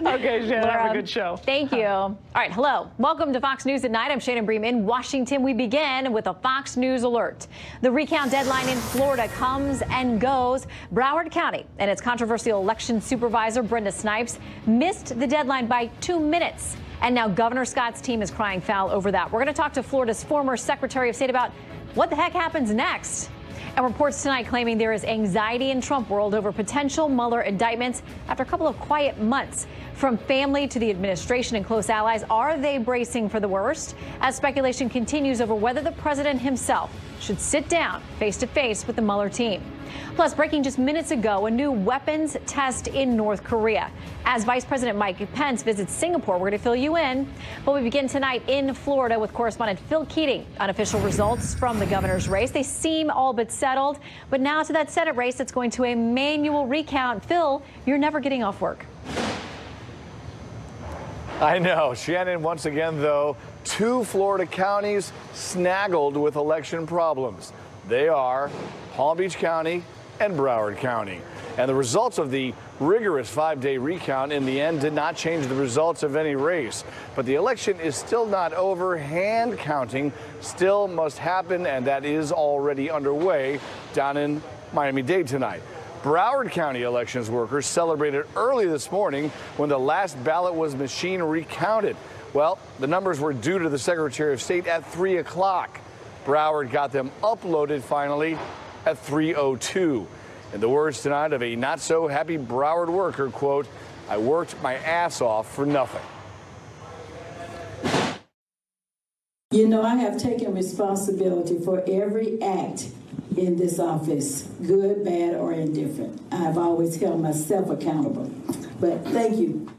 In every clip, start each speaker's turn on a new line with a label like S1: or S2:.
S1: Okay, Shannon, have a good show.
S2: Thank you. All right, hello. Welcome to Fox News at Night. I'm Shannon Bream in Washington. We begin with a Fox News alert. The recount deadline in Florida comes and goes. Broward County and its controversial election supervisor, Brenda Snipes, missed the deadline by 2 minutes. And now Governor Scott's team is crying foul over that. We're going to talk to Florida's former Secretary of State about what the heck happens next. And reports tonight claiming there is anxiety in Trump world over potential Mueller indictments after a couple of quiet months. From family to the administration and close allies, are they bracing for the worst? As speculation continues over whether the president himself should sit down face to face with the Mueller team. Plus, breaking just minutes ago, a new weapons test in North Korea. As Vice President Mike Pence visits Singapore, we're going to fill you in. But we begin tonight in Florida with correspondent Phil Keating. Unofficial results from the governor's race. They seem all but settled. But now to that Senate race that's going to a manual recount. Phil, you're never getting off work.
S3: I know. Shannon, once again, though, 2 Florida counties snaggled with election problems. They are Palm Beach County and Broward County. And the results of the rigorous 5-day recount in the end did not change the results of any race. But the election is still not over. Hand counting still must happen, and that is already underway down in Miami-Dade tonight. Broward County elections workers celebrated early this morning when the last ballot was machine recounted. Well, the numbers were due to the Secretary of State at 3 o'clock. Broward got them uploaded finally at 3:02. In the words tonight of a not so happy Broward worker, quote, "I worked my ass off for nothing."
S4: You know, I have taken responsibility for every act in this office, good, bad, or indifferent. I've always held myself accountable. But thank you.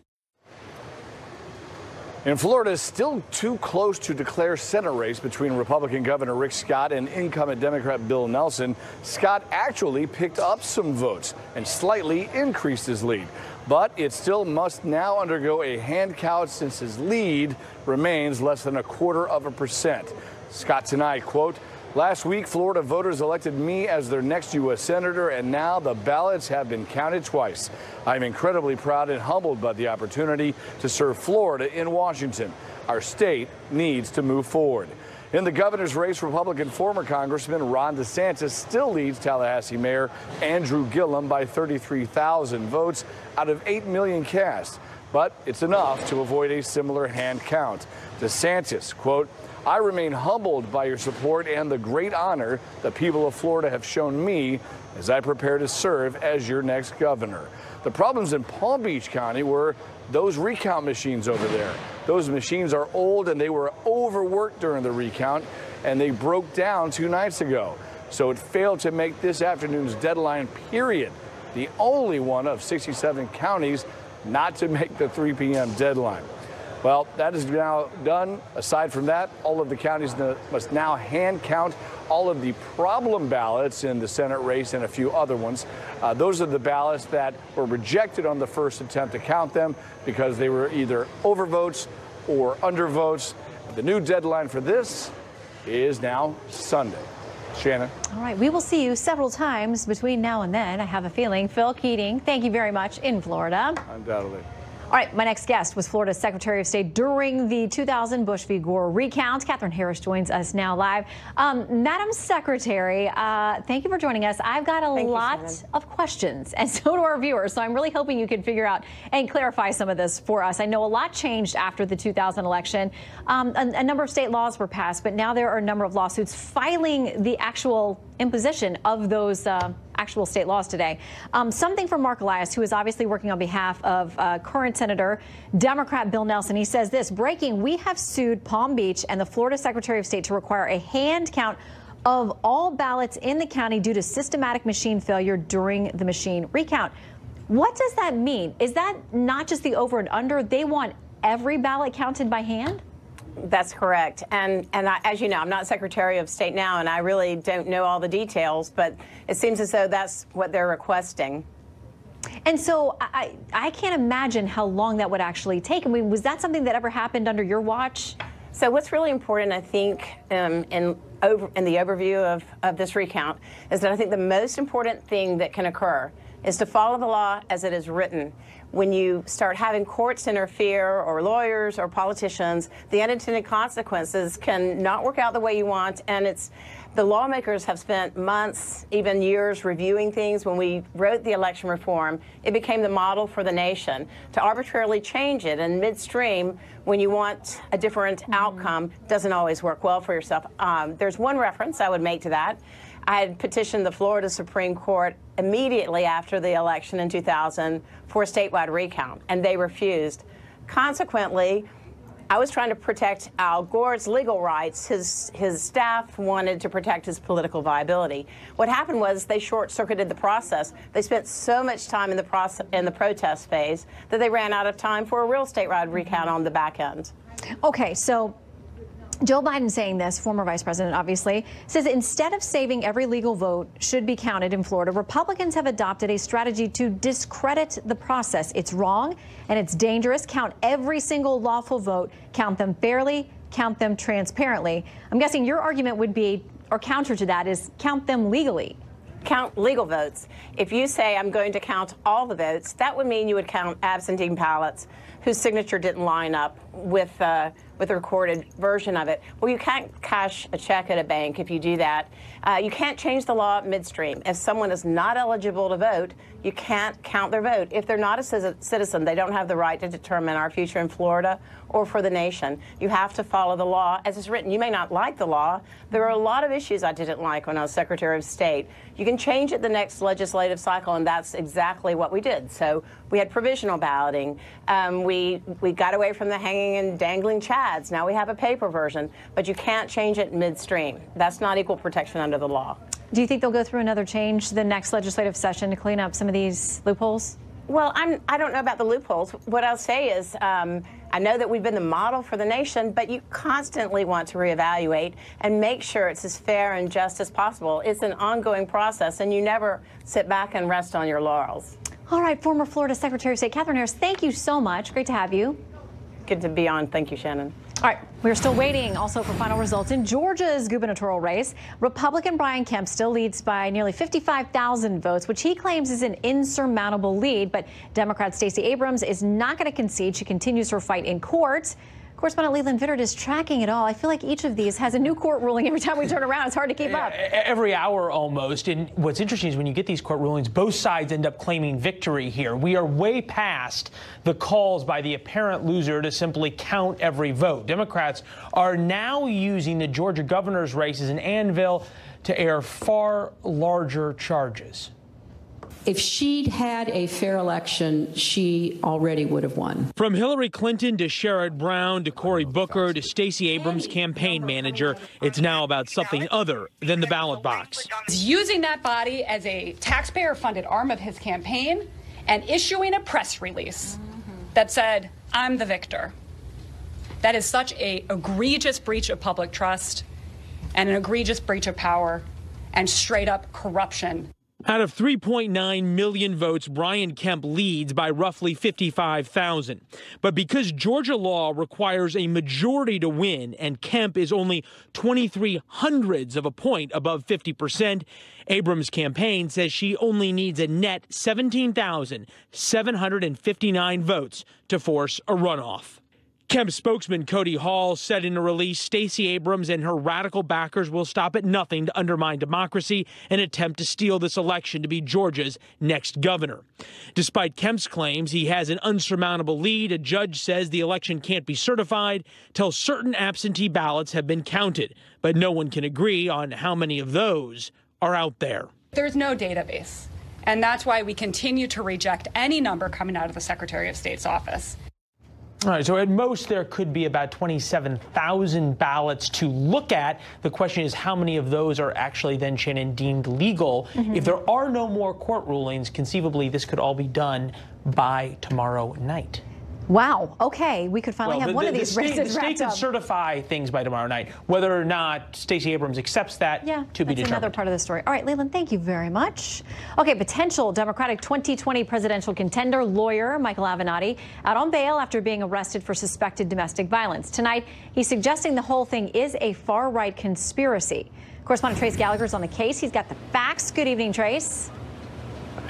S3: In Florida, it's still too close to declare Senate race between Republican Governor Rick Scott and incumbent Democrat Bill Nelson. Scott actually picked up some votes and slightly increased his lead. But it still must now undergo a hand count since his lead remains less than 0.25%. Scott tonight, quote, "Last week, Florida voters elected me as their next U.S. Senator, and now the ballots have been counted twice. I'm incredibly proud and humbled by the opportunity to serve Florida in Washington. Our state needs to move forward." In the governor's race, Republican former Congressman Ron DeSantis still leads Tallahassee Mayor Andrew Gillum by 33,000 votes out of 8 million cast. But it's enough to avoid a similar hand count. DeSantis, quote, "I remain humbled by your support and the great honor the people of Florida have shown me as I prepare to serve as your next governor." The problems in Palm Beach County were those recount machines over there. Those machines are old and they were overworked during the recount, and they broke down 2 nights ago. So it failed to make this afternoon's deadline, period. The only one of 67 counties not to make the 3 p.m. deadline. Well, that is now done. Aside from that, all of the counties must now hand count all of the problem ballots in the Senate race and a few other ones. Those are the ballots that were rejected on the first attempt to count them because they were either overvotes or undervotes. The new deadline for this is now Sunday. Shannon.
S2: All right, we will see you several times between now and then, I have a feeling. Phil Keating, thank you very much in Florida.
S3: Undoubtedly.
S2: All right, my next guest was Florida's Secretary of State during the 2000 Bush v. Gore recount. Catherine Harris joins us now live. Madam Secretary, thank you for joining us. I've got a lot of questions, and so do our viewers, so I'm really hoping you can figure out and clarify some of this for us. I know a lot changed after the 2000 election. A number of state laws were passed, but now there are a number of lawsuits filing the actual imposition of those actual state laws today. Something from Mark Elias, who is obviously working on behalf of current Senator Democrat Bill Nelson. He says this, breaking, we have sued Palm Beach and the Florida Secretary of State to require a hand count of all ballots in the county due to systematic machine failure during the machine recount. What does that mean? Is that not just the over and under? They want every ballot counted by hand?
S5: That's correct. And as you know, I'm not Secretary of State now, and I really don't know all the details, but it seems as though that's what they're requesting.
S2: And so I can't imagine how long that would actually take. I mean, was that something that ever happened under your watch?
S5: So what's really important, I think, in the overview of this recount is that I think the most important thing that can occur is to follow the law as it is written. when you start having courts interfere, or lawyers or politicians, the unintended consequences can not work out the way you want. And the lawmakers have spent months, even years, reviewing things. When we wrote the election reform, it became the model for the nation. To arbitrarily change it in midstream when you want a different outcome doesn't always work well for yourself. There's one reference I would make to that. I had petitioned the Florida Supreme Court immediately after the election in 2000 for a statewide recount, and they refused. Consequently, I was trying to protect Al Gore's legal rights. His staff wanted to protect his political viability. What happened was they short-circuited the process. They spent so much time in the protest phase that they ran out of time for a real statewide recount on the back end.
S2: Okay, so Joe Biden saying this, former vice president, obviously, says instead of saving every legal vote should be counted in Florida, Republicans have adopted a strategy to discredit the process. It's wrong and it's dangerous. Count every single lawful vote. Count them fairly. Count them transparently. I'm guessing your argument would be, or counter to that, is count them legally.
S5: Count legal votes. If you say I'm going to count all the votes, that would mean you would count absentee ballots whose signature didn't line up with the recorded version of it. Well, you can't cash a check at a bank if you do that. You can't change the law midstream. If someone is not eligible to vote, you can't count their vote. If they're not a citizen, they don't have the right to determine our future in Florida or for the nation. You have to follow the law as it's written. You may not like the law. There are a lot of issues I didn't like when I was Secretary of State. You can change it the next legislative cycle, and that's exactly what we did. So we had provisional balloting. We got away from the hanging and dangling chads. Now we have a paper version, but you can't change it midstream. That's not equal protection under the law.
S2: Do you think they'll go through another change the next legislative session to clean up some of these loopholes?
S5: Well, I don't know about the loopholes. What I'll say is I know that we've been the model for the nation, but you constantly want to reevaluate and make sure it's as fair and just as possible. It's an ongoing process, and you never sit back and rest on your laurels.
S2: All right, former Florida Secretary of State Katherine Harris, thank you so much. Great to have you.
S5: Good to be on. Thank you, Shannon.
S2: All right, we're still waiting also for final results in Georgia's gubernatorial race. Republican Brian Kemp still leads by nearly 55,000 votes, which he claims is an insurmountable lead. But Democrat Stacey Abrams is not going to concede. She continues her fight in court. Correspondent Leland Vittert is tracking it all. I feel like each of these has a new court ruling every time we turn around. It's hard to keep up.
S1: Every hour almost. And what's interesting is when you get these court rulings, both sides end up claiming victory here. We are way past the calls by the apparent loser to simply count every vote. Democrats are now using the Georgia governor's race as an anvil to air far larger charges.
S6: If she'd had a fair election, she already would have won.
S7: From Hillary Clinton to Sherrod Brown to Cory Booker to Stacey Abrams' campaign manager, it's now about something other than the ballot box.
S8: Using that body as a taxpayer-funded arm of his campaign and issuing a press release that said, "I'm the victor." That is such an egregious breach of public trust and an egregious breach of power and straight-up corruption.
S7: Out of 3.9 million votes, Brian Kemp leads by roughly 55,000. But because Georgia law requires a majority to win and Kemp is only 23 hundredths of a point above 50%, Abrams' campaign says she only needs a net 17,759 votes to force a runoff. Kemp spokesman Cody Hall said in a release Stacey Abrams and her radical backers will stop at nothing to undermine democracy and attempt to steal this election to be Georgia's next governor. Despite Kemp's claims he has an unsurmountable lead, a judge says the election can't be certified till certain absentee ballots have been counted. But no one can agree on how many of those are out there.
S8: There's no database, and that's why we continue to reject any number coming out of the Secretary of State's office.
S1: All right, so at most there could be about 27,000 ballots to look at. The question is how many of those are actually then, Shannon, deemed legal? If there are no more court rulings, conceivably this could all be done by tomorrow night.
S2: Wow. Okay. We could finally have one of these races wrapped up.
S1: The state can certify things by tomorrow night. Whether or not Stacey Abrams accepts that, to be determined.
S2: That's another part of the story. All right, Leland, thank you very much. Okay, potential Democratic 2020 presidential contender lawyer Michael Avenatti out on bail after being arrested for suspected domestic violence. Tonight, he's suggesting the whole thing is a far-right conspiracy. Correspondent Trace Gallagher is on the case. He's got the facts. Good evening, Trace.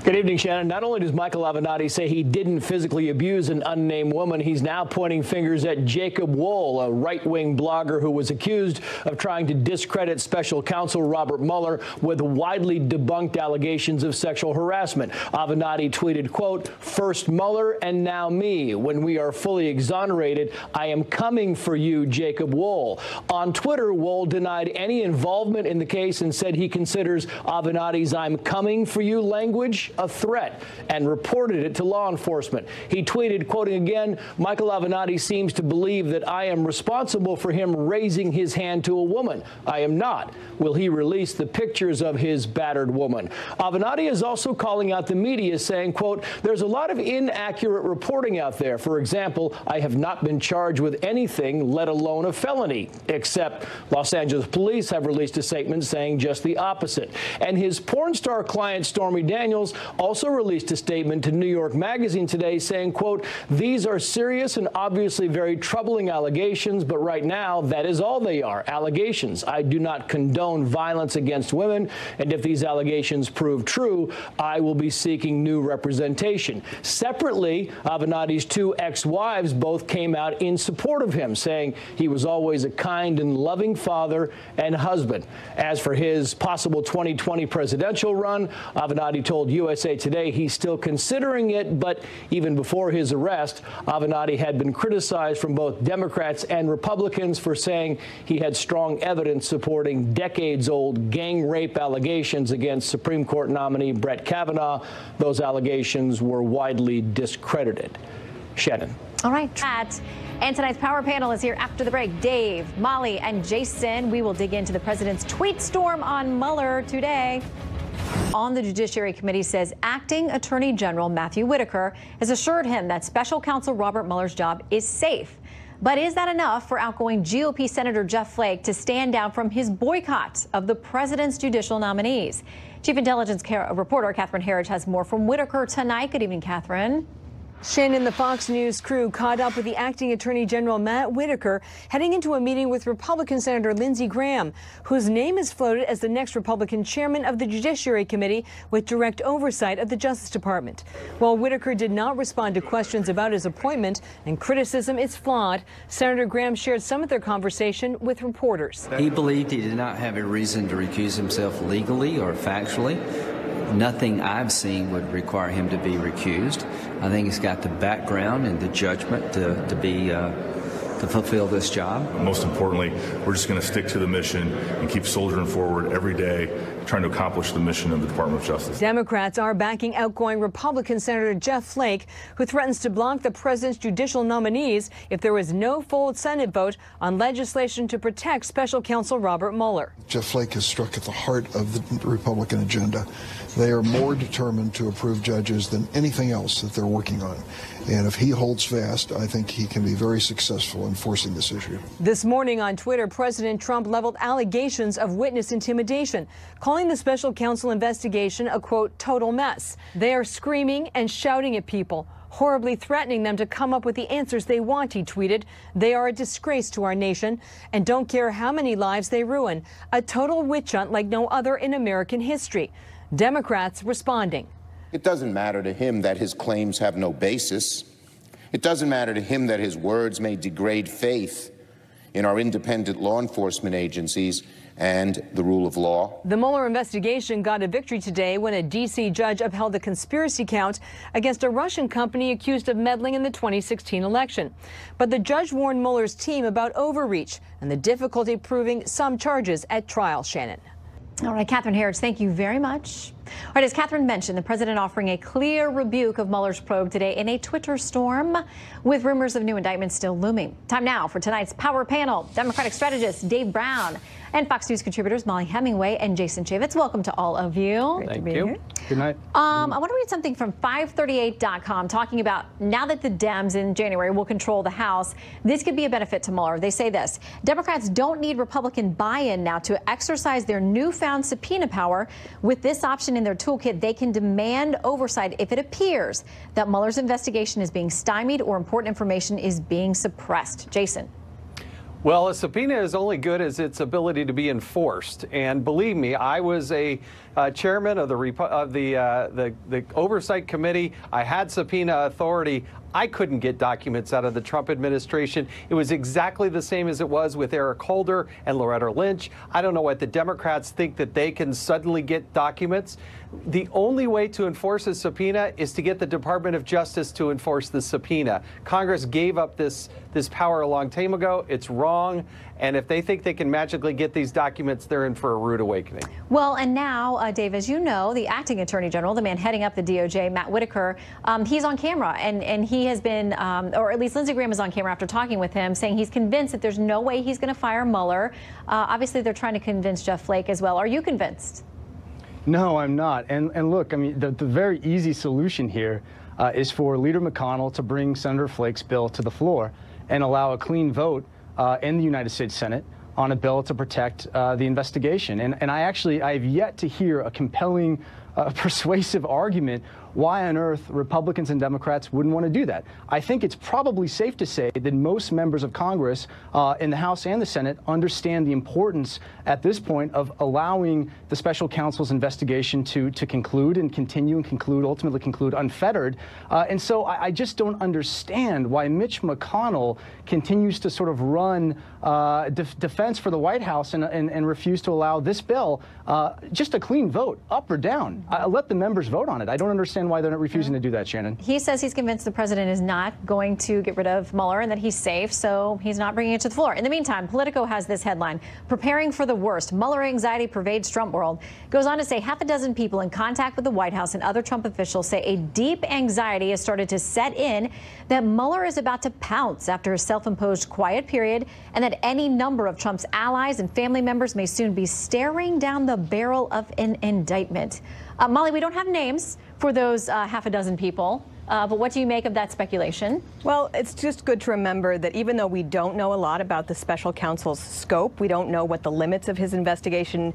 S9: Good evening, Shannon. Not only does Michael Avenatti say he didn't physically abuse an unnamed woman, he's now pointing fingers at Jacob Wohl, a right-wing blogger who was accused of trying to discredit special counsel Robert Mueller with widely debunked allegations of sexual harassment. Avenatti tweeted, quote, "First Mueller and now me. When we are fully exonerated, I am coming for you, Jacob Wohl." On Twitter, Wohl denied any involvement in the case and said he considers Avenatti's "I'm coming for you" language a threat and reported it to law enforcement. He tweeted, quoting again, "Michael Avenatti seems to believe that I am responsible for him raising his hand to a woman. I am not. Will he release the pictures of his battered woman?" Avenatti is also calling out the media, saying, quote, "There's a lot of inaccurate reporting out there. For example, I have not been charged with anything, let alone a felony," except Los Angeles police have released a statement saying just the opposite. And his porn star client, Stormy Daniels, also released a statement to New York Magazine today saying, quote, "These are serious and obviously very troubling allegations, but right now that is all they are, allegations. I do not condone violence against women, and if these allegations prove true, I will be seeking new representation." Separately, Avenatti's two ex-wives both came out in support of him, saying he was always a kind and loving father and husband. As for his possible 2020 presidential run, Avenatti told USA Today he's still considering it, but even before his arrest, Avenatti had been criticized from both Democrats and Republicans for saying he had strong evidence supporting decades-old gang rape allegations against Supreme Court nominee Brett Kavanaugh. Those allegations were widely discredited. Shannon.
S2: All right. And tonight's Power Panel is here after the break. Dave, Molly, and Jason. We will dig into the president's tweet storm on Mueller today. On the Judiciary Committee says acting Attorney General Matthew Whitaker has assured him that special counsel Robert Mueller's job is safe. But is that enough for outgoing GOP Senator Jeff Flake to stand down from his boycott of the president's judicial nominees? Chief Intelligence reporter Catherine Herridge has more from Whitaker tonight. Good evening, Catherine.
S10: Shannon, the Fox News crew caught up with the acting Attorney General Matt Whitaker heading into a meeting with Republican Senator Lindsey Graham, whose name is floated as the next Republican chairman of the Judiciary Committee with direct oversight of the Justice Department. While Whitaker did not respond to questions about his appointment and criticism is flawed, Senator Graham shared some of their conversation with reporters.
S11: He believed he did not have a reason to recuse himself legally or factually. Nothing I've seen would require him to be recused. I think he's got the background and the judgment to fulfill this job.
S12: Most importantly, we're just going to stick to the mission and keep soldiering forward every day, trying to accomplish the mission of the Department of Justice.
S10: Democrats are backing outgoing Republican Senator Jeff Flake, who threatens to block the president's judicial nominees if there is no full Senate vote on legislation to protect special counsel Robert Mueller.
S13: Jeff Flake has struck at the heart of the Republican agenda. They are more determined to approve judges than anything else that they're working on. And if he holds fast, I think he can be very successful in forcing this issue.
S10: This morning on Twitter, President Trump leveled allegations of witness intimidation, calling the special counsel investigation a, quote, total mess. They are screaming and shouting at people, horribly threatening them to come up with the answers they want, he tweeted. They are a disgrace to our nation and don't care how many lives they ruin. A total witch hunt like no other in American history. Democrats responding.
S14: It doesn't matter to him that his claims have no basis. It doesn't matter to him that his words may degrade faith in our independent law enforcement agencies and the rule of law.
S10: The Mueller investigation got a victory today when a D.C. judge upheld the conspiracy count against a Russian company accused of meddling in the 2016 election. But the judge warned Mueller's team about overreach and the difficulty proving some charges at trial. Shannon.
S2: All right, Catherine Herridge, thank you very much. All right, as Catherine mentioned, the president offering a clear rebuke of Mueller's probe today in a Twitter storm, with rumors of new indictments still looming. Time now for tonight's Power Panel. Democratic strategist Dave Brown and Fox News contributors Molly Hemingway and Jason Chaffetz. Welcome to all of you.
S15: Thank you. Here. Good night.
S2: I want to read something from 538.com talking about now that the Dems in January will control the House, this could be a benefit to Mueller. They say this: Democrats don't need Republican buy-in now to exercise their newfound subpoena power. With this option in their toolkit, they can demand oversight if it appears that Mueller's investigation is being stymied or important information is being suppressed. Jason.
S15: Well, a subpoena is only good as its ability to be enforced. And believe me, I was a chairman of the Oversight Committee. I had subpoena authority. I couldn't get documents out of the Trump administration. It was exactly the same as it was with Eric Holder and Loretta Lynch. I don't know what the Democrats think that they can suddenly get documents. The only way to enforce a subpoena is to get the Department of Justice to enforce the subpoena. Congress gave up this power a long time ago. It's wrong. And if they think they can magically get these documents, they're in for a rude awakening.
S2: Well, and now, Dave, as you know, the acting attorney general, the man heading up the DOJ, Matt Whitaker, he's on camera. And he has been, or at least Lindsey Graham is on camera after talking with him, saying he's convinced that there's no way he's going to fire Mueller. Obviously, they're trying to convince Jeff Flake as well. Are you convinced?
S16: No, I'm not. And look, I mean, the very easy solution here is for Leader McConnell to bring Senator Flake's bill to the floor and allow a clean vote in the United States Senate on a bill to protect the investigation. And I've yet to hear a compelling, persuasive argument why on earth Republicans and Democrats wouldn't want to do that. I think it's probably safe to say that most members of Congress in the House and the Senate understand the importance at this point of allowing the special counsel's investigation to conclude and continue and ultimately conclude unfettered. And so I just don't understand why Mitch McConnell continues to sort of run defense for the White House and refuse to allow this bill just a clean vote, up or down. Let the members vote on it. I don't understand why they're not refusing to do that, Shannon.
S2: He says he's convinced the president is not going to get rid of Mueller and that he's safe, so he's not bringing it to the floor. In the meantime, Politico has this headline, preparing for the worst. Mueller anxiety pervades Trump world. Goes on to say half a dozen people in contact with the White House and other Trump officials say a deep anxiety has started to set in that Mueller is about to pounce after his self-imposed quiet period and that any number of Trump's allies and family members may soon be staring down the barrel of an indictment. Molly, we don't have names for those half a dozen people, but what do you make of that speculation?
S17: Well, it's just good to remember that even though we don't know a lot about the special counsel's scope, we don't know what the limits of his investigation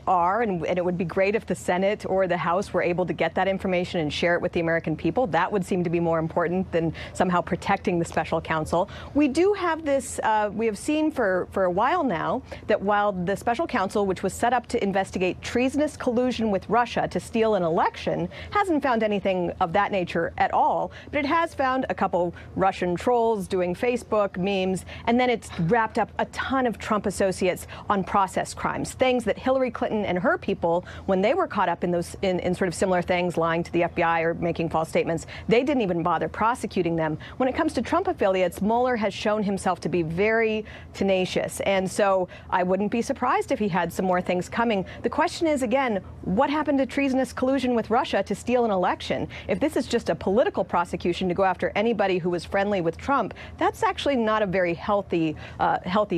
S17: are, and it would be great if the Senate or the House were able to get that information and share it with the American people. That would seem to be more important than somehow protecting the special counsel. We do have this, we have seen for a while now that while the special counsel, which was set up to investigate treasonous collusion with Russia to steal an election, hasn't found anything of that nature at all, but it has found a couple Russian trolls doing Facebook memes, and then it's wrapped up a ton of Trump associates on process crimes, things that Hillary Clinton and her people, when they were caught up in those in sort of similar things, lying to the FBI or making false statements, they didn't even bother prosecuting them. When it comes to Trump affiliates, Mueller has shown himself to be very tenacious, and so I wouldn't be surprised if he had some more things coming. The question is, again, what happened to treasonous collusion with Russia to steal an election? If this is just a political prosecution to go after anybody who was friendly with Trump, that's actually not a very healthy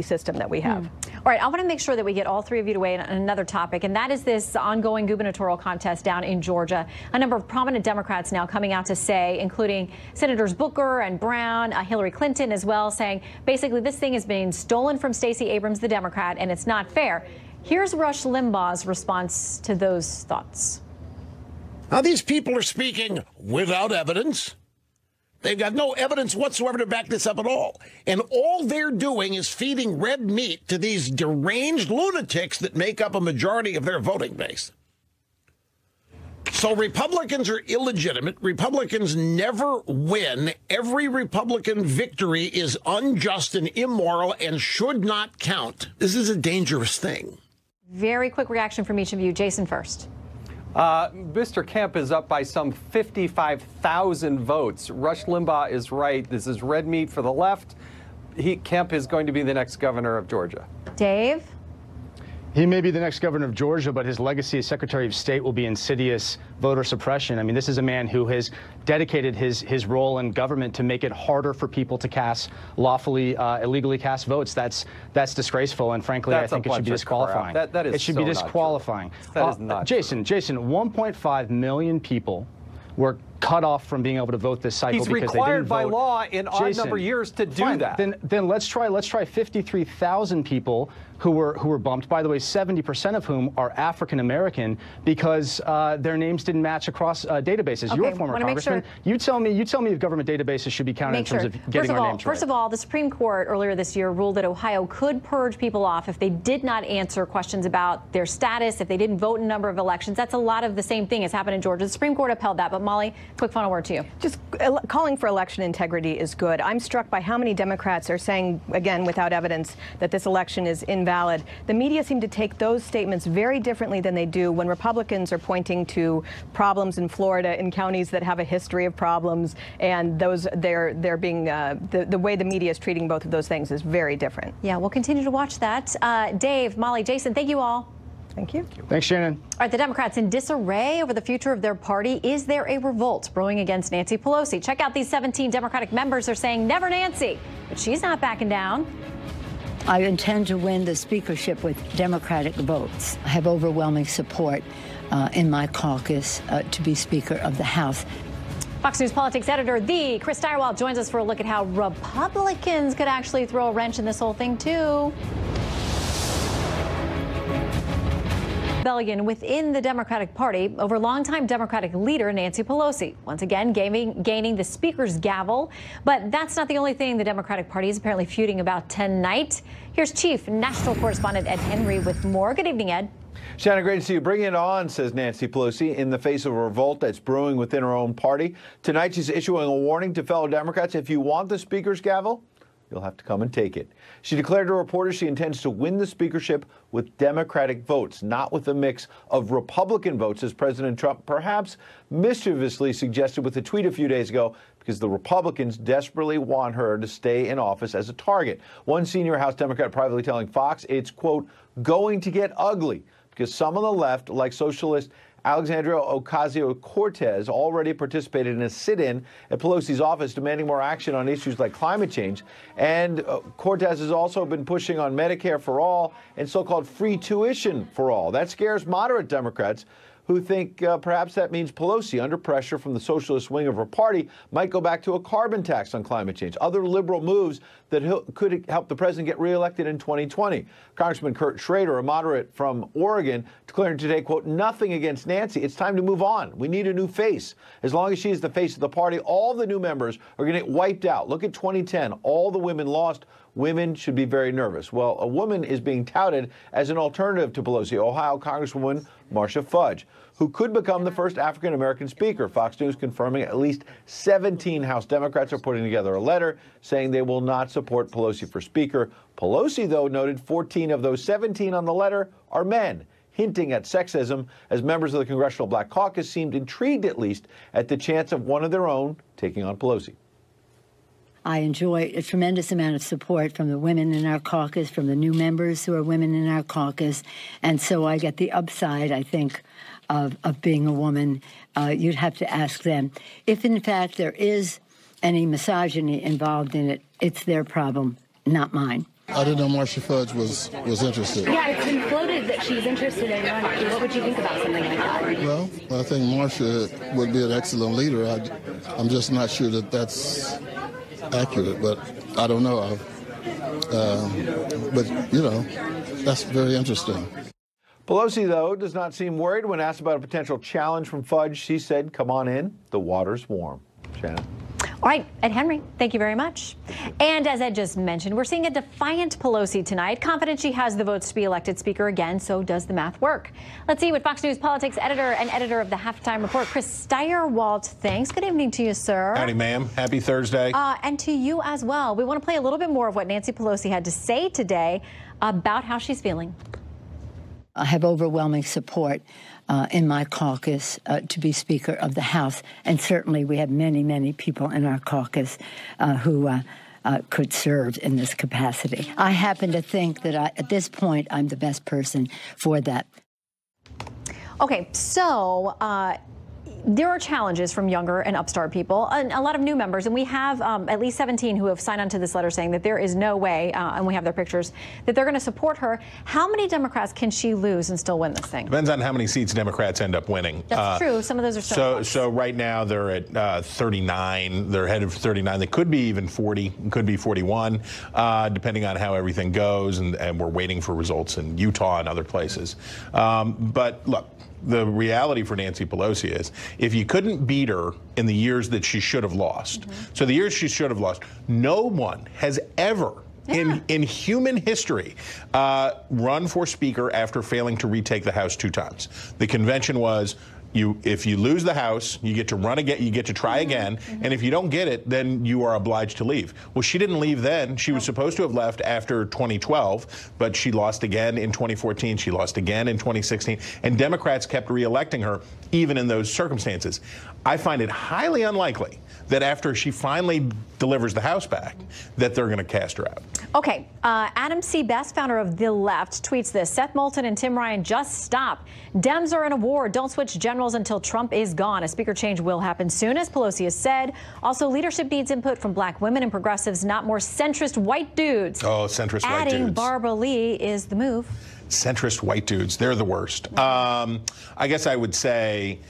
S17: system that we have.
S2: All right, I want to make sure that we get all three of you to weigh in on another topic, and that is this ongoing gubernatorial contest down in Georgia. A number of prominent Democrats now coming out to say, including Senators Booker and Brown, Hillary Clinton as well, saying basically this thing is being stolen from Stacey Abrams, the Democrat, and it's not fair. Here's Rush Limbaugh's response to those thoughts.
S18: Now, these people are speaking without evidence. They've got no evidence whatsoever to back this up at all. And all they're doing is feeding red meat to these deranged lunatics that make up a majority of their voting base. So Republicans are illegitimate. Republicans never win. Every Republican victory is unjust and immoral and should not count. This is a dangerous thing.
S2: Very quick reaction from each of you. Jason first.
S15: Mr. Kemp is up by some 55,000 votes. Rush Limbaugh is right. This is red meat for the left. Kemp is going to be the next governor of Georgia.
S2: Dave?
S16: He may be the next governor of Georgia, but his legacy as Secretary of State will be insidious voter suppression. I mean, this is a man who has dedicated his role in government to make it harder for people to cast lawfully, illegally cast votes. That's disgraceful, and frankly, I think it should be disqualifying.
S15: That is
S16: it should be disqualifying.
S15: That is not
S16: Jason, 1.5 million people were cut off from being able to vote this cycle
S15: He's
S16: because they
S15: required
S16: didn't
S15: by
S16: vote.
S15: law in odd number years to do
S16: Fine.
S15: that.
S16: Then let's try 53,000 people who were bumped. By the way, 70% of whom are African American because their names didn't match across databases.
S2: Okay,
S16: You're a former congressman. You tell me if government databases should be counted in terms of getting our names right.
S2: First of all, the Supreme Court earlier this year ruled that Ohio could purge people off if they did not answer questions about their status, if they didn't vote in a number of elections. That's a lot of the same thing as happened in Georgia. The Supreme Court upheld that. But Molly, quick final word to you.
S17: Just calling for election integrity is good. I'm struck by how many Democrats are saying, again, without evidence, that this election is invalid. The media seem to take those statements very differently than they do when Republicans are pointing to problems in Florida in counties that have a history of problems, and they're being the way the media is treating both of those things is very different.
S2: Yeah, we'll continue to watch that. Dave, Molly, Jason, thank you all.
S17: Thank you.
S16: Thanks, Shannon.
S2: All right, the Democrats in disarray over the future of their party. Is there a revolt brewing against Nancy Pelosi? Check out these 17 Democratic members are saying never Nancy, but she's not backing down.
S19: I intend to win the speakership with Democratic votes. I have overwhelming support in my caucus to be Speaker of the House.
S2: Fox News politics editor, the Chris Steyerwalt, joins us for a look at how Republicans could actually throw a wrench in this whole thing, too. Rebellion within the Democratic Party over longtime Democratic leader Nancy Pelosi, once again gaining the speaker's gavel. But that's not the only thing the Democratic Party is apparently feuding about tonight. Here's Chief National Correspondent Ed Henry with more. Good evening, Ed.
S20: Shannon, great to see you. Bring it on, says Nancy Pelosi, in the face of a revolt that's brewing within her own party. Tonight, she's issuing a warning to fellow Democrats. If you want the speaker's gavel, you'll have to come and take it. She declared to reporters she intends to win the speakership with Democratic votes, not with a mix of Republican votes, as President Trump perhaps mischievously suggested with a tweet a few days ago, because the Republicans desperately want her to stay in office as a target. One senior House Democrat privately telling Fox it's, quote, going to get ugly, because some on the left, like socialist Alexandria Ocasio-Cortez, already participated in a sit-in at Pelosi's office demanding more action on issues like climate change. And Cortez has also been pushing on Medicare for all and so-called free tuition for all. That scares moderate Democrats who think perhaps that means Pelosi, under pressure from the socialist wing of her party, might go back to a carbon tax on climate change, other liberal moves that could help the president get reelected in 2020. Congressman Kurt Schrader, a moderate from Oregon, declaring today, quote, nothing against Nancy. It's time to move on. We need a new face. As long as she is the face of the party, all the new members are going to get wiped out. Look at 2010. All the women lost. Women should be very nervous. Well, a woman is being touted as an alternative to Pelosi, Ohio Congresswoman Marcia Fudge, who could become the first African-American speaker. Fox News confirming at least 17 House Democrats are putting together a letter saying they will not support Pelosi for speaker. Pelosi, though, noted 14 of those 17 on the letter are men, hinting at sexism, as members of the Congressional Black Caucus seemed intrigued, at least, at the chance of one of their own taking on Pelosi.
S19: I enjoy a tremendous amount of support from the women in our caucus, from the new members who are women in our caucus, and so I get the upside, I think, of being a woman. You'd have to ask them. If, in fact, there is any misogyny involved in it, it's their problem, not mine.
S13: I didn't know Marcia Fudge was interested.
S21: Yeah, it's been floated that she's interested in running. What would you think about something like that?
S13: Well, I think Marcia would be an excellent leader. I'm just not sure that that's accurate, but I don't know. But, you know, that's very interesting.
S20: Pelosi, though, does not seem worried. When asked about a potential challenge from Fudge, she said, come on in, the water's warm. Shannon.
S2: All right, Ed Henry, thank you very much. And as Ed just mentioned, we're seeing a defiant Pelosi tonight, confident she has the votes to be elected speaker again, so does the math work? Let's see what Fox News politics editor and editor of the Halftime Report, Chris Steyerwalt, thinks. Good evening to you, sir.
S22: Howdy, ma'am. Happy Thursday.
S2: And to you as well. We want to play a little bit more of what Nancy Pelosi had to say today about how she's feeling.
S19: I have overwhelming support in my caucus to be Speaker of the House. And certainly we have many, many people in our caucus who could serve in this capacity. I happen to think that at this point, I'm the best person for that.
S2: Okay, so there are challenges from younger and upstart people, and a lot of new members, and we have at least 17 who have signed on to this letter saying that there is no way, and we have their pictures, that they're going to support her. How many Democrats can she lose and still win this thing?
S4: Depends on how many seats Democrats end up winning.
S2: That's true. Some of those are still
S4: so right now they're at 39. They're ahead of 39. They could be even 40, could be 41, depending on how everything goes, and we're waiting for results in Utah and other places. But look, the reality for Nancy Pelosi is if you couldn't beat her in the years that she should have lost, so the years she should have lost, no one has ever in human history run for Speaker after failing to retake the House 2 times. The convention was, if you lose the House, you get to run again, you get to try again, and if you don't get it, then you are obliged to leave. Well, she didn't leave then. She was supposed to have left after 2012, but she lost again in 2014. She lost again in 2016, and Democrats kept reelecting her even in those circumstances. I find it highly unlikely that after she finally delivers the House back, that they're going to cast her out.
S2: Okay, Adam C. Best, founder of The Left, tweets this: Seth Moulton and Tim Ryan, just stop. Dems are in a war. Don't switch generals until Trump is gone. A speaker change will happen soon, as Pelosi has said. Also, leadership needs input from black women and progressives, not more centrist white dudes.
S4: Oh, centrist white dudes.
S2: Adding Barbara Lee is the move.
S4: Centrist white dudes, they're the worst. I guess I would say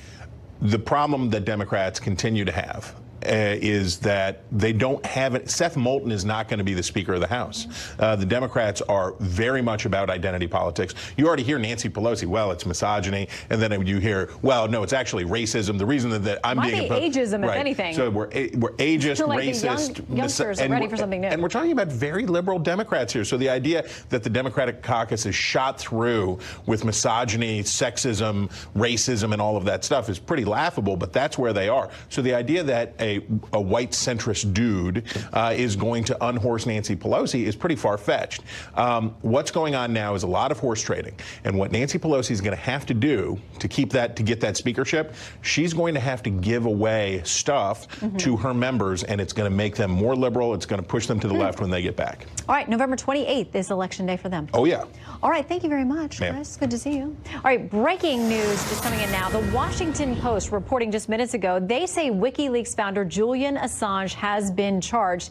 S4: the problem that Democrats continue to have is that they don't have it. Seth Moulton is not going to be the Speaker of the House. The Democrats are very much about identity politics. You already hear Nancy Pelosi, well, it's misogyny, and then you hear, well, no, it's actually racism. The reason that I'm
S2: Might
S4: being
S2: be
S4: opposed,
S2: ageism, if anything.
S4: So we're ageist,
S2: Like
S4: racist,
S2: the youngsters are ready for something new.
S4: And we're talking about very liberal Democrats here. So the idea that the Democratic caucus is shot through with misogyny, sexism, racism, and all of that stuff is pretty laughable, but that's where they are. So the idea that a white centrist dude is going to unhorse Nancy Pelosi is pretty far-fetched. What's going on now is a lot of horse trading, and what Nancy Pelosi is going to have to do to get that speakership, she's going to have to give away stuff to her members, and it's going to make them more liberal. It's going to push them to the left when they get back.
S2: All right, November 28th is election day for them.
S4: Oh, yeah.
S2: All right, thank you very much, Chris. Good to see you. All right, breaking news just coming in now. The Washington Post reporting just minutes ago, they say WikiLeaks founder Julian Assange has been charged.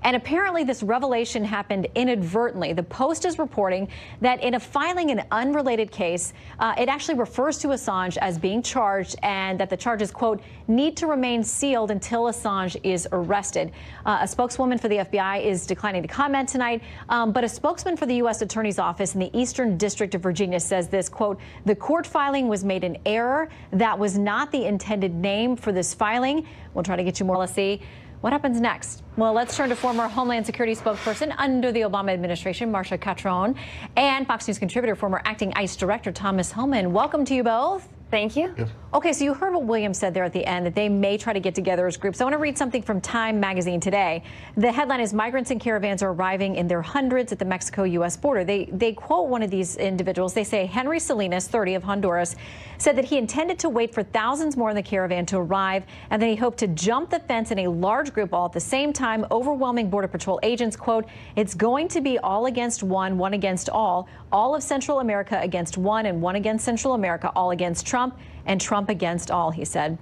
S2: And apparently this revelation happened inadvertently. The Post is reporting that in a filing an unrelated case, it actually refers to Assange as being charged, and that the charges, quote, need to remain sealed until Assange is arrested. A spokeswoman for the FBI is declining to comment tonight, but a spokesman for the U.S. Attorney's Office in the Eastern District of Virginia says this, quote, the court filing was made in error. That was not the intended name for this filing. We'll try to get you more. Let's see. What happens next? Well, let's turn to former Homeland Security spokesperson under the Obama administration, Marcia Catron, and Fox News contributor, former acting ICE director Thomas Homan. Welcome to you both.
S22: Thank you.
S13: Yes.
S2: Okay, so you heard what William said there at the end, that they may try to get together as groups. I want to read something from Time magazine today. The headline is migrants and caravans are arriving in their hundreds at the Mexico-U.S. border. They quote one of these individuals. They say Henry Salinas, 30, of Honduras, said that he intended to wait for thousands more in the caravan to arrive, and then he hoped to jump the fence in a large group all at the same time, overwhelming Border Patrol agents. Quote, it's going to be all against one, one against all of Central America against one, and one against Central America, all against Trump, and Trump against all, he said.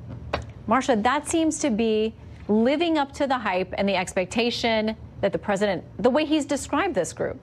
S2: Marcia, that seems to be living up to the hype and the expectation that the president, the way he's described this group.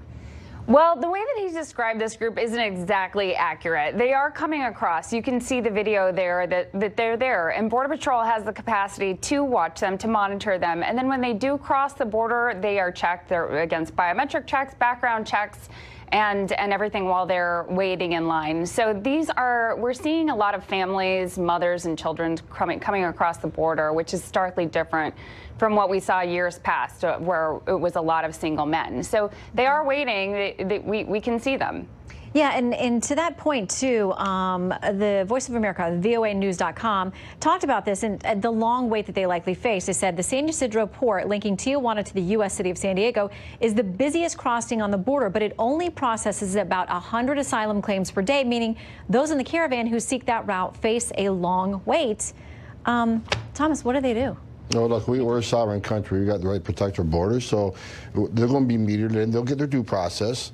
S22: Well, the way that he's described this group isn't exactly accurate. They are coming across. You can see the video there that they're there, and Border Patrol has the capacity to watch them, to monitor them. And then when they do cross the border, they are checked. They're against biometric checks, background checks, and everything while they're waiting in line. So we're seeing a lot of families, mothers and children coming across the border, which is starkly different from what we saw years past, where it was a lot of single men. So they are waiting. We can see them.
S2: Yeah, and to that point, too, the Voice of America, voanews.com, talked about this and the long wait that they likely face. They said the San Ysidro port linking Tijuana to the U.S. city of San Diego is the busiest crossing on the border, but it only processes about 100 asylum claims per day, meaning those in the caravan who seek that route face a long wait. Thomas, what do they do?
S23: No, look, we're a sovereign country. We got the right to protect our borders, so they're going to be metered in. They'll get their due process.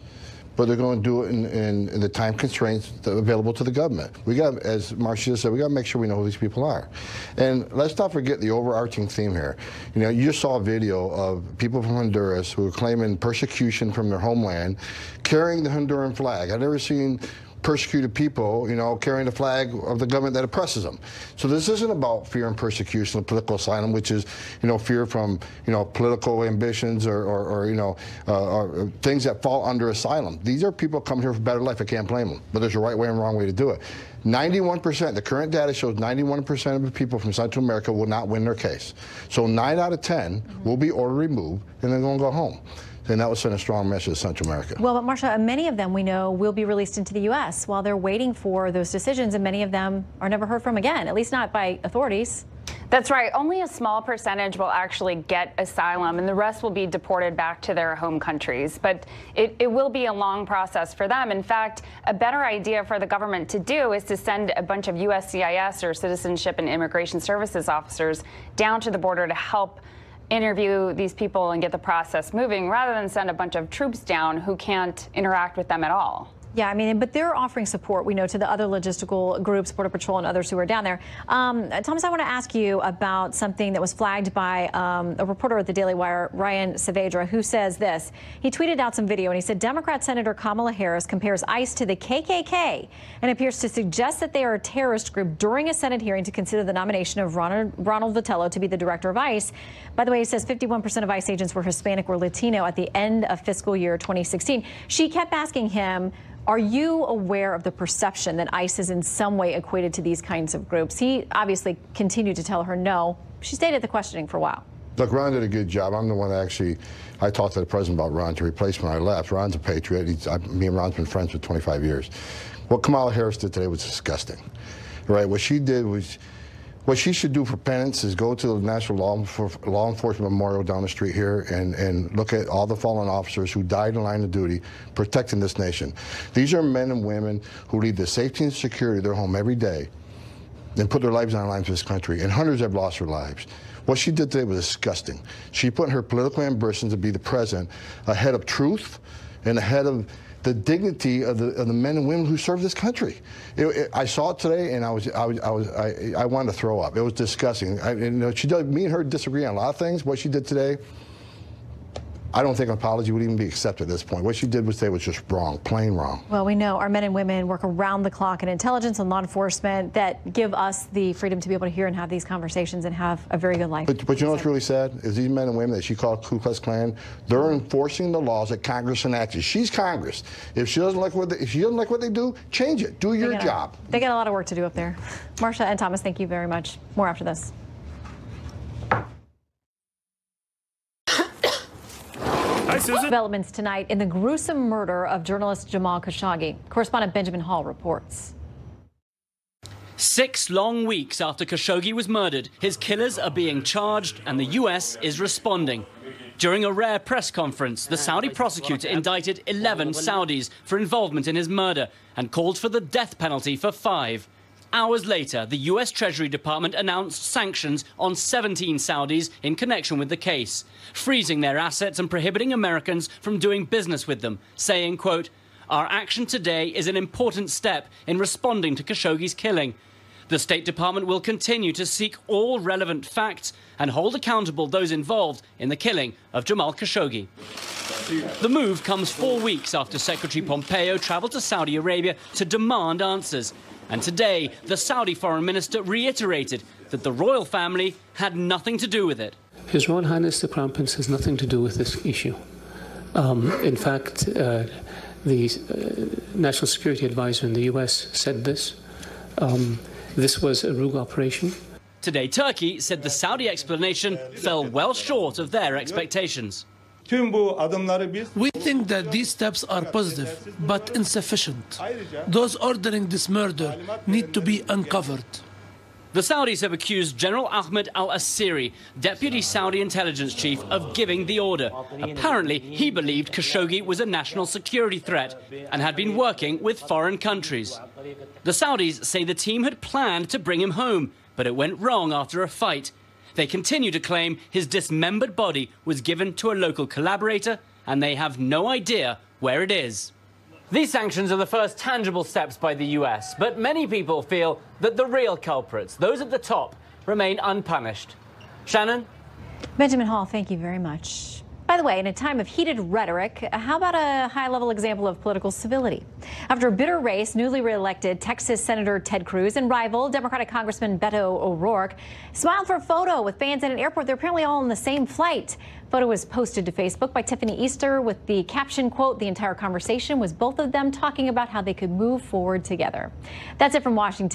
S3: but they're going to do it in the time constraints available to the government. We got, as Marcia said, we got to make sure we know who these people are. And let's not forget the overarching theme here. You know, you just saw a video of people from Honduras who are claiming persecution from their homeland, carrying the Honduran flag. I've never seen persecuted people, you know, carrying the flag of the government that oppresses them. So this isn't about fear and persecution of political asylum, which is, you know, fear from, you know, political ambitions or you know, or things that fall under asylum. These are people coming here for a better life. I can't blame them. But there's a right way and wrong way to do it. 91%, the current data shows 91% of the people from Central America will not win their case. So 9 out of 10 will be ordered removed and they're going to go home. And that would send a strong message to Central America.
S2: Well, but Marcia, many of them we know will be released into the U.S. while they're waiting for those decisions, and many of them are never heard from again, at least not by authorities.
S22: That's right. Only a small percentage will actually get asylum, and the rest will be deported back to their home countries. But it will be a long process for them. In fact, a better idea for the government to do is to send a bunch of USCIS or Citizenship and Immigration Services officers down to the border to help interview these people and get the process moving, rather than send a bunch of troops down who can't interact with them at all.
S2: Yeah, I mean, but they're offering support, we know, to the other logistical groups, Border Patrol and others who are down there. Thomas, I want to ask you about something that was flagged by a reporter at the Daily Wire, Ryan Saavedra, who says this. He tweeted out some video and he said, Democrat Senator Kamala Harris compares ICE to the KKK and appears to suggest that they are a terrorist group during a Senate hearing to consider the nomination of Ronald Vitello to be the director of ICE. By the way, he says 51% of ICE agents were Hispanic or Latino at the end of fiscal year 2016. She kept asking him, are you aware of the perception that ICE is in some way equated to these kinds of groups? He obviously continued to tell her no. She stayed at the questioning for a while.
S3: Look, Ron did a good job. I'm the one that actually, I talked to the president about Ron to replace when I left. Ron's a patriot. Me and Ron's been friends for 25 years. What Kamala Harris did today was disgusting. Right? What she did was, what she should do for penance is go to the National Law Enforcement Memorial down the street here and look at all the fallen officers who died in line of duty protecting this nation. These are men and women who leave the safety and security of their home every day and put their lives on the line for this country, and hundreds have lost their lives. What she did today was disgusting. She put her political ambitions to be the president ahead of truth and ahead of the dignity of the men and women who serve this country. I saw it today, and I wanted to throw up. It was disgusting. Me and her disagree on a lot of things. What she did today, I don't think an apology would even be accepted at this point. What she did today was just wrong, plain wrong.
S2: Well, we know our men and women work around the clock in intelligence and law enforcement that give us the freedom to be able to hear and have these conversations and have a very good life.
S3: But you know what's really sad is these men and women that she called Ku Klux Klan, they're enforcing the laws that Congress enacted. She's Congress. If she doesn't like what they do, change it. Do your job.
S2: They got a lot of work to do up there. Marcia and Thomas, thank you very much. More after this. Developments tonight in the gruesome murder of journalist Jamal Khashoggi. Correspondent Benjamin Hall reports.
S5: 6 long weeks after Khashoggi was murdered, his killers are being charged and the U.S. is responding. During a rare press conference, the Saudi prosecutor indicted 11 Saudis for involvement in his murder and called for the death penalty for 5. Hours later, the U.S. Treasury Department announced sanctions on 17 Saudis in connection with the case, freezing their assets and prohibiting Americans from doing business with them, saying, quote, "Our action today is an important step in responding to Khashoggi's killing. The State Department will continue to seek all relevant facts and hold accountable those involved in the killing of Jamal Khashoggi." The move comes 4 weeks after Secretary Pompeo traveled to Saudi Arabia to demand answers. And today, the Saudi foreign minister reiterated that the royal family had nothing to do with it.
S23: His Royal Highness the Crown Prince has nothing to do with this issue. In fact, the National Security Advisor in the U.S. said this. This was a rogue operation.
S5: Today, Turkey said the Saudi explanation fell well short of their expectations.
S24: We think that these steps are positive, but insufficient. Those ordering this murder need to be uncovered.
S5: The Saudis have accused General Ahmed al-Assiri, deputy Saudi intelligence chief, of giving the order. Apparently, he believed Khashoggi was a national security threat and had been working with foreign countries. The Saudis say the team had planned to bring him home, but it went wrong after a fight. They continue to claim his dismembered body was given to a local collaborator, and they have no idea where it is. These sanctions are the first tangible steps by the US, but many people feel that the real culprits, those at the top, remain unpunished. Shannon?
S2: Benjamin Hall, thank you very much. By the way, in a time of heated rhetoric, how about a high-level example of political civility? After a bitter race, newly re-elected Texas Senator Ted Cruz and rival Democratic Congressman Beto O'Rourke smiled for a photo with fans at an airport. They're apparently all on the same flight. Photo was posted to Facebook by Tiffany Easter with the caption, quote, "The entire conversation was both of them talking about how they could move forward together." That's it from Washington.